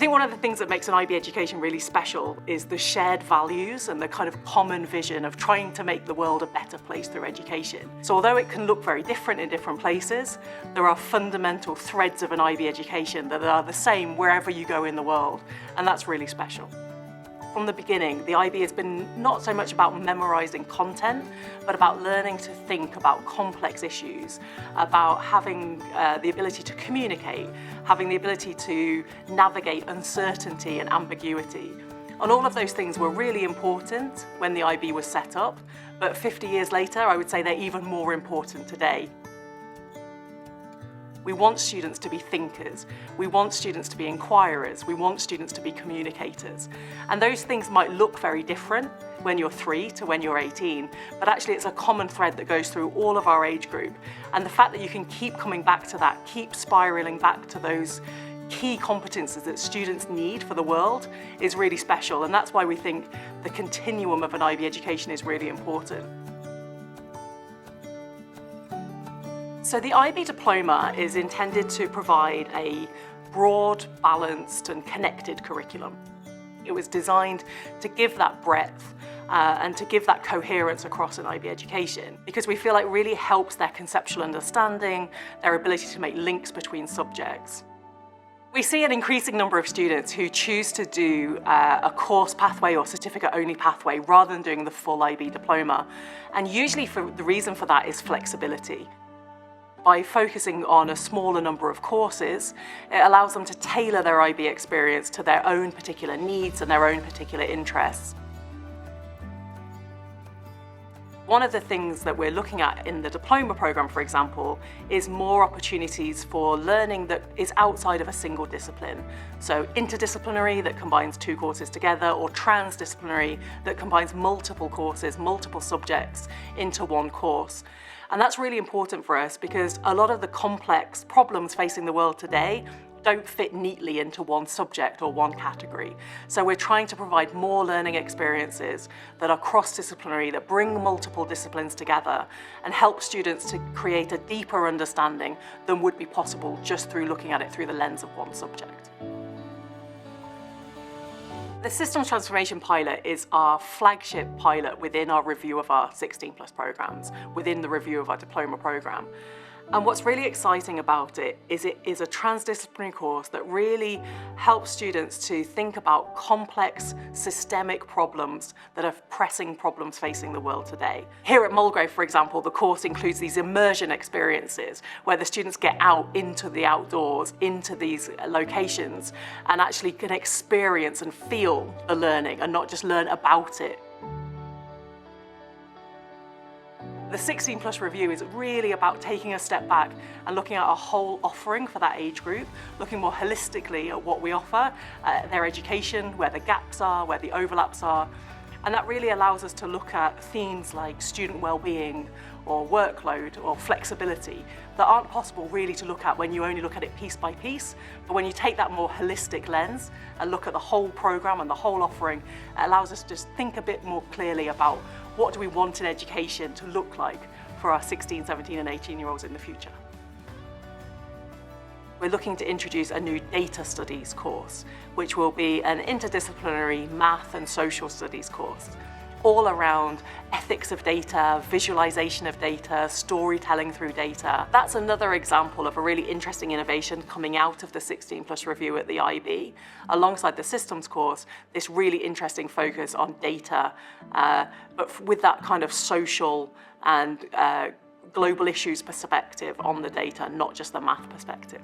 think one of the things that makes an IB education really special is the shared values and the kind of common vision of trying to make the world a better place through education. So although it can look very different in different places, there are fundamental threads of an IB education that are the same wherever you go in the world, and that's really special. From the beginning, the IB has been not so much about memorising content, but about learning to think about complex issues, about having the ability to communicate, having the ability to navigate uncertainty and ambiguity. And all of those things were really important when the IB was set up, but 50 years later, I would say they're even more important today. We want students to be thinkers, we want students to be inquirers, we want students to be communicators. And those things might look very different when you're 3 to when you're 18, but actually it's a common thread that goes through all of our age group. And the fact that you can keep coming back to that, keep spiralling back to those key competences that students need for the world is really special. And that's why we think the continuum of an IB education is really important. So the IB diploma is intended to provide a broad, balanced and connected curriculum. It was designed to give that breadth and to give that coherence across an IB education, because we feel like it really helps their conceptual understanding, their ability to make links between subjects. We see an increasing number of students who choose to do a course pathway or certificate-only pathway rather than doing the full IB diploma. And usually the reason for that is flexibility. By focusing on a smaller number of courses, it allows them to tailor their IB experience to their own particular needs and their own particular interests. One of the things that we're looking at in the diploma programme, for example, is more opportunities for learning that is outside of a single discipline. So interdisciplinary, that combines 2 courses together, or transdisciplinary, that combines multiple courses, multiple subjects into one course. And that's really important for us because a lot of the complex problems facing the world today don't fit neatly into one subject or one category. So we're trying to provide more learning experiences that are cross-disciplinary, that bring multiple disciplines together and help students to create a deeper understanding than would be possible just through looking at it through the lens of one subject. The Systems Transformation Pilot is our flagship pilot within our review of our 16+ programmes, within the review of our diploma programme. And what's really exciting about it is a transdisciplinary course that really helps students to think about complex systemic problems that are pressing problems facing the world today. Here at Mulgrave, for example, the course includes these immersion experiences where the students get out into the outdoors, into these locations, and actually can experience and feel the learning and not just learn about it. The 16+ review is really about taking a step back and looking at our whole offering for that age group, looking more holistically at what we offer, their education, where the gaps are, where the overlaps are. And that really allows us to look at themes like student wellbeing or workload or flexibility that aren't possible really to look at when you only look at it piece by piece. But when you take that more holistic lens and look at the whole programme and the whole offering, it allows us to just think a bit more clearly about what do we want in education to look like for our 16, 17 and 18-year-olds in the future. We're looking to introduce a new data studies course, which will be an interdisciplinary math and social studies course, all around ethics of data, visualization of data, storytelling through data. That's another example of a really interesting innovation coming out of the 16+ review at the IB. Alongside the systems course, this really interesting focus on data, but with that kind of social and global issues perspective on the data, not just the math perspective.